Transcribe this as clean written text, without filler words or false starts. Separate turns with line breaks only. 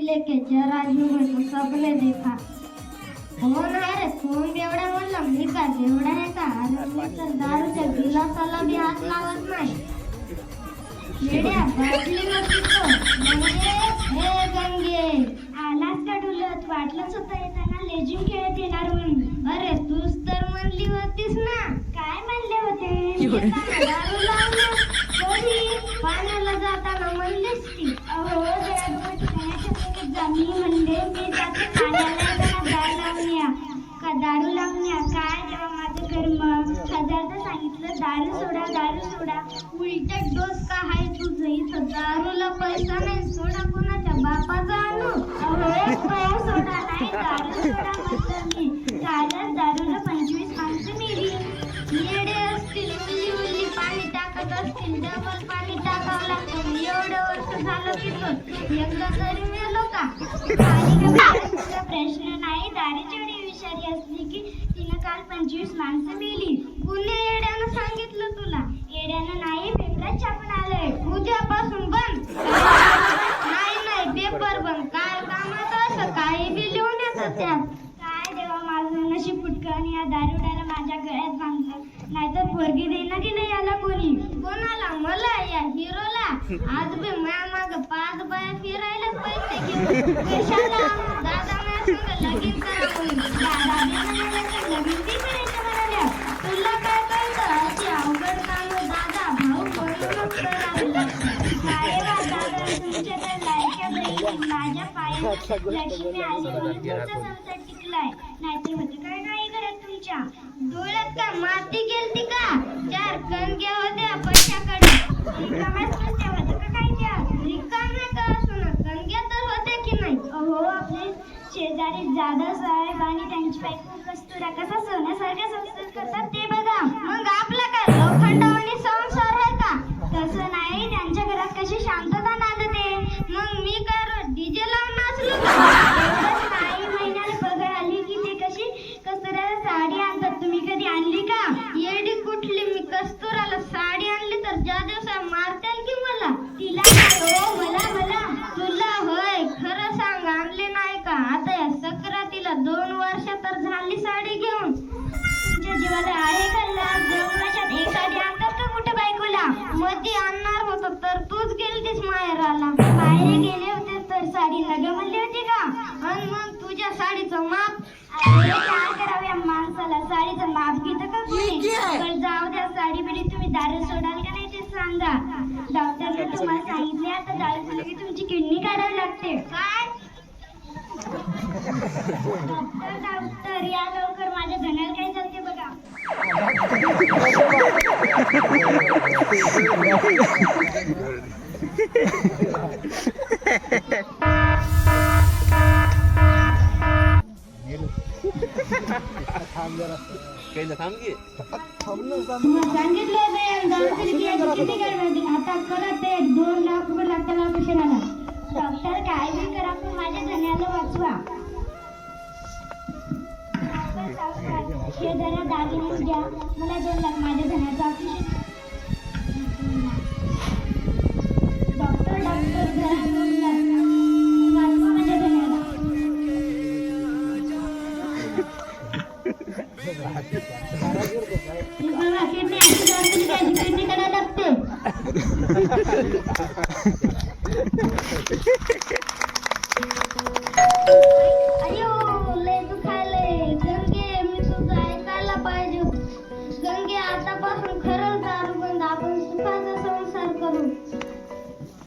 लेके जरा यूं है तो सबने देखा. कोण आहे रे? कोण बेवडा म्हणला? मी का बेवडा आहे का? अरे मी तर दारूच्या गिलासाला बी हात लावत नाही. येड्या बाटलीवरती तो गंगे, हे गंगे आलास का डुलत? वाटलंच होतं येताना लेझिम खेळत येणार म्हणून. अरे तूच तर म्हणली होतीस ना. काय म्हणले होते? दारू लावलं कधी? पाण्याला जाताना म्हणलीस ती. अहो मी म्हणले मी जाते पाण्याला दारू लावून या का दारू लावून या. काय तेव्हा माझं कर्म. हजारदा सांगितलं दारू सोडा दारू सोडा. उलट डोस का हाय तुझं? इथं दारूला पैसा नाही. सोडा कोणाच्या बापाचा आणू? अहो सोडा नाही दारू सोडा म्हटलं मी. कालच दारूला 25 माणसं मेली. येडे असतील, उल्ली उल्ली पाणी टाकत असतील. डबल पाणी टाकावं लागतं. एवढं वर्ष झालं की तो एकदा तरी मेलो का? प्रश्न नाही. दारूची एवढी विषारी असली की तिनं काल 25 माणसं मेली. कुणी येड्यानं सांगितलं तुला? येड्यानं नाही, पेपरात छापून आलंय. उद्यापासून बंद. नाही पेपर बंद. काय कामाचं असं काही बी लिहून येतं त्यात. काय देवा माझं नशीब फुटकं आणि या दारुड्याला माझ्या गळ्यात बांधलं. नाहीतर पोरगी देईना की नाही याला कोणी. कोणाला? मला या हिरोला. आज बी माझ्या माग 5 बाया फिरायला पैसे घेऊन. कशाला? दादा माझ्या लगीन करा म्हणून. दादा लगीन बी करायचं म्हणाल्या. तुला काय कळतं? अशी अवघड काम दादा भाऊ म्हणूनच करावं लागतं. काय वा दादा तुमच्या तर लायक्या बहिणी माझ्या पायात लक्ष्मी आली म्हणून तुमचा संसार टिकलाय. नाहीतर होतं काय नाही करत तुमच्या डोळ्यात का माती गेलती का? 4 कणक्या होत्या पैशाकडे. रिकाम्याच कशा होत्या का काय त्या? रिकाम्या का असो ना कणक्या तर होत्या की नाही? अहो आपले शेजारी जाधव साहेब आणि त्यांची बायको कस्तुरा कसा सोन्यासारखा संसार करतात ते बघा. मग आपला काय लोखंडावानी संसार आहे का? तसं नाही. त्यांच्या घरात कशी शांतता नांदते. मग मी काय डीजे लावून नाचलो का? नाही. महिन्याला पगार आली की ते कशी कस्तुराला साडी आणतात. तुम्ही कधी आणली का? येडी कुठली? मी कस्तुराला साडी आणली तर ज्या दिवसा मारताल की मला. तिला काय हो? मला तुला होय. खरं सांग आणले नाही का? आता या सक्रातीला 2 वर्ष तर झाली साडी घेऊन. तुमच्या जीवाला आहे का लाज? 2 वर्षात एक साडी आणतात का कुठे बायकोला? मध्ये आणणार होतं तर तूच गेलतीस माहेराला. बाहेर गेले होते तर साडी नग म्हणली होती का? आणि मग तुझ्या साडीचं माप? अरे काय करावं माणसाला? साडीचं माप घेतं का कोणी? पण जाऊ द्या. साडी बिडी तुम्ही दारू सोडाल का नाही ते सांगा. डॉक्टरने तुम्हाला सांगितले आता दारू सोडली की तुमची किडनी काढावी लागते. काय? डॉक्टर या लवकर. माझ्या धन्याला काय चालते बघा. आता करत 2 लाख रुपये लागतात ऑपरेशनाला. डॉक्टर काय बी करा पण माझ्या धन्याला वाचवा. शेजाऱ्या दागिनेच द्या. मला 2 लाख माझ्या धन्याचं ऑपरेशन. डॉक्टर घरात